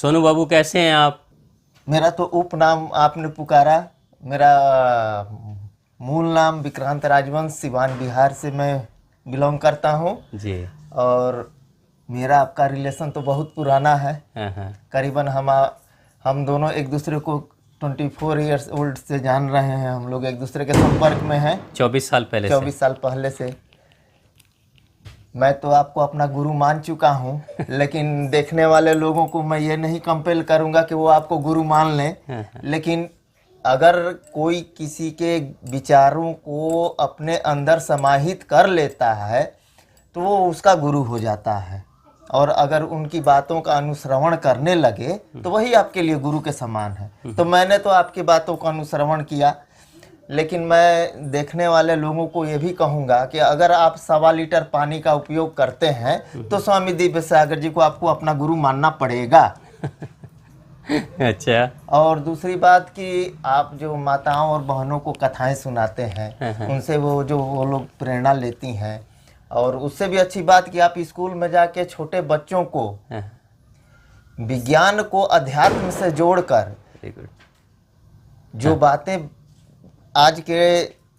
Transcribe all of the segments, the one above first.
सोनू बाबू कैसे हैं आप? मेरा तो उपनाम आपने पुकारा। मेरा मूल नाम विक्रांत राजवंश, सिवान बिहार से मैं बिलोंग करता हूँ। जी। और मेरा आपका रिलेशन तो बहुत पुराना है। हाँ। करीबन हम दोनों एक दूसरे को 24 इयर्स ओल्ड से जान रहे हैं। हम लोग एक दूसरे के संपर्क में हैं 24 साल पहले 24 साल पहले से। मैं तो आपको अपना गुरु मान चुका हूँ, लेकिन देखने वाले लोगों को मैं ये नहीं कंपेल करूँगा कि वो आपको गुरु मान लें। लेकिन अगर कोई किसी के विचारों को अपने अंदर समाहित कर लेता है तो वो उसका गुरु हो जाता है, और अगर उनकी बातों का अनुश्रवण करने लगे तो वही आपके लिए गुरु के समान है। तो मैंने तो आपकी बातों का अनुश्रवण किया, लेकिन मैं देखने वाले लोगों को ये भी कहूँगा कि अगर आप 1.25 लीटर पानी का उपयोग करते हैं तो स्वामी दिव्य सागर जी को आपको अपना गुरु मानना पड़ेगा। अच्छा। और दूसरी बात कि आप जो माताओं और बहनों को कथाएं सुनाते हैं, उनसे वो लोग प्रेरणा लेती हैं। और उससे भी अच्छी बात कि आप स्कूल में जाके छोटे बच्चों को विज्ञान को अध्यात्म से जोड़कर जो बातें आज के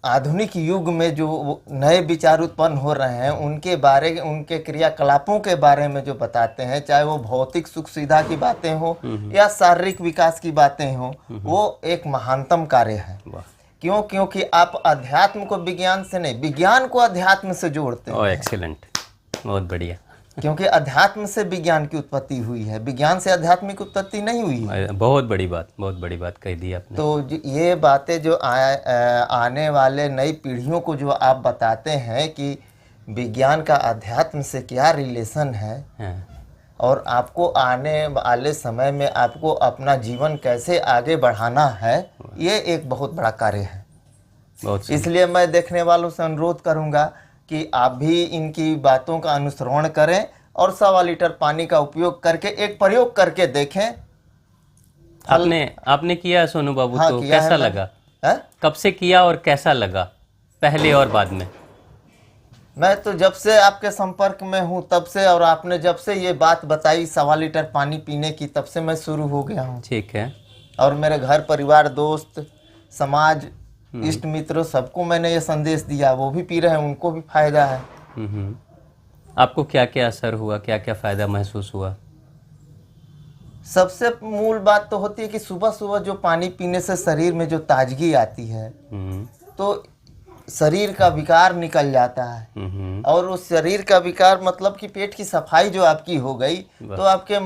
आधुनिक युग में जो नए विचार उत्पन्न हो रहे हैं उनके क्रियाकलापों के बारे में जो बताते हैं, चाहे वो भौतिक सुख सुविधा की बातें हो या शारीरिक विकास की बातें हो, वो एक महानतम कार्य है। क्योंकि आप अध्यात्म को विज्ञान से नहीं, विज्ञान को अध्यात्म से जोड़ते हैं। एक्सीलेंट, बहुत बढ़िया। क्योंकि अध्यात्म से विज्ञान की उत्पत्ति हुई है, विज्ञान से आध्यात्मिक उत्पत्ति नहीं हुई है। बहुत बड़ी बात कह दी आपने। तो ये बातें जो आने वाले नई पीढ़ियों को जो आप बताते हैं कि विज्ञान का अध्यात्म से क्या रिलेशन है, और आपको आने वाले समय में आपको अपना जीवन कैसे आगे बढ़ाना है, ये एक बहुत बड़ा कार्य है। इसलिए मैं देखने वालों से अनुरोध करूंगा कि आप भी इनकी बातों का अनुसरण करें और 1.25 लीटर पानी का उपयोग करके एक प्रयोग करके देखें। आपने किया सोनू बाबू? हाँ, तो कैसा लगा? कब से किया और कैसा लगा, पहले और बाद में? मैं तो जब से आपके संपर्क में हूँ तब से, और आपने जब से ये बात बताई 1.25 लीटर पानी पीने की, तब से मैं शुरू हो गया हूँ। ठीक है। और मेरे घर परिवार, दोस्त, समाज, इष्ट मित्रों, सबको मैंने ये संदेश दिया। वो भी पी रहे हैं, उनको भी फायदा है। आपको क्या क्या असर हुआ, क्या क्या फायदा महसूस हुआ? सबसे मूल बात तो होती है कि सुबह सुबह जो पानी पीने से शरीर में जो ताजगी आती है, तो शरीर का विकार निकल जाता है। और उस शरीर का विकार मतलब कि पेट की सफाई जो आपकी हो गई, तो आपके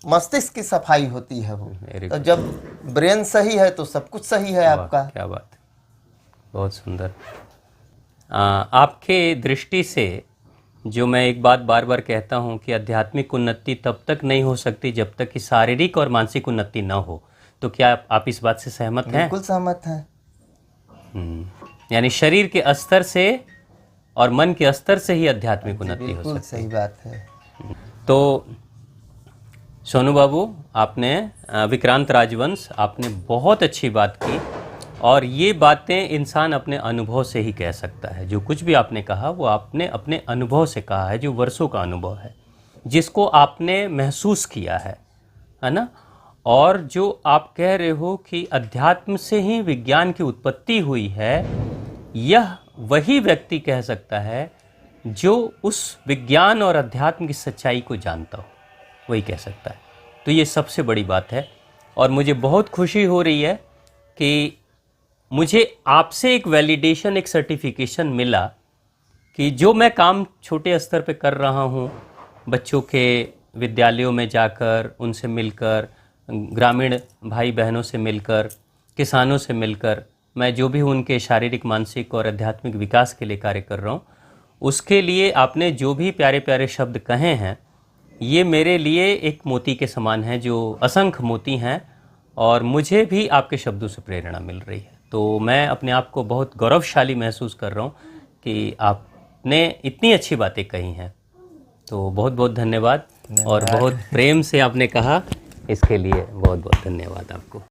मस्तिष्क की सफाई होती है वो। तो जब ब्रेन सही है तो सब कुछ सही है आपका। क्या बात, बहुत सुंदर। आपके दृष्टि से जो मैं एक बात बार बार कहता हूँ कि आध्यात्मिक उन्नति तब तक नहीं हो सकती जब तक कि शारीरिक और मानसिक उन्नति ना हो, तो क्या आप इस बात से सहमत हैं? बिल्कुल सहमत हैं। यानी शरीर के स्तर से और मन के स्तर से ही आध्यात्मिक उन्नति हो सकती है। सही बात है। तो सोनू बाबू, आपने विक्रांत राजवंश, आपने बहुत अच्छी बात की, और ये बातें इंसान अपने अनुभव से ही कह सकता है। जो कुछ भी आपने कहा वो आपने अपने अनुभव से कहा है, जो वर्षों का अनुभव है, जिसको आपने महसूस किया है ना। और जो आप कह रहे हो कि अध्यात्म से ही विज्ञान की उत्पत्ति हुई है, यह वही व्यक्ति कह सकता है जो उस विज्ञान और अध्यात्म की सच्चाई को जानता हो, वही कह सकता है। तो ये सबसे बड़ी बात है। और मुझे बहुत खुशी हो रही है कि मुझे आपसे एक वैलिडेशन, एक सर्टिफिकेशन मिला कि जो मैं काम छोटे स्तर पे कर रहा हूँ, बच्चों के विद्यालयों में जाकर, उनसे मिलकर, ग्रामीण भाई बहनों से मिलकर, किसानों से मिलकर, मैं जो भी उनके शारीरिक, मानसिक और आध्यात्मिक विकास के लिए कार्य कर रहा हूँ, उसके लिए आपने जो भी प्यारे प्यारे शब्द कहे हैं, ये मेरे लिए एक मोती के समान है, जो असंख्य मोती हैं, और मुझे भी आपके शब्दों से प्रेरणा मिल रही है। तो मैं अपने आप को बहुत गौरवशाली महसूस कर रहा हूँ कि आपने इतनी अच्छी बातें कही हैं। तो बहुत बहुत धन्यवाद, और बहुत प्रेम से आपने कहा, इसके लिए बहुत बहुत धन्यवाद आपको।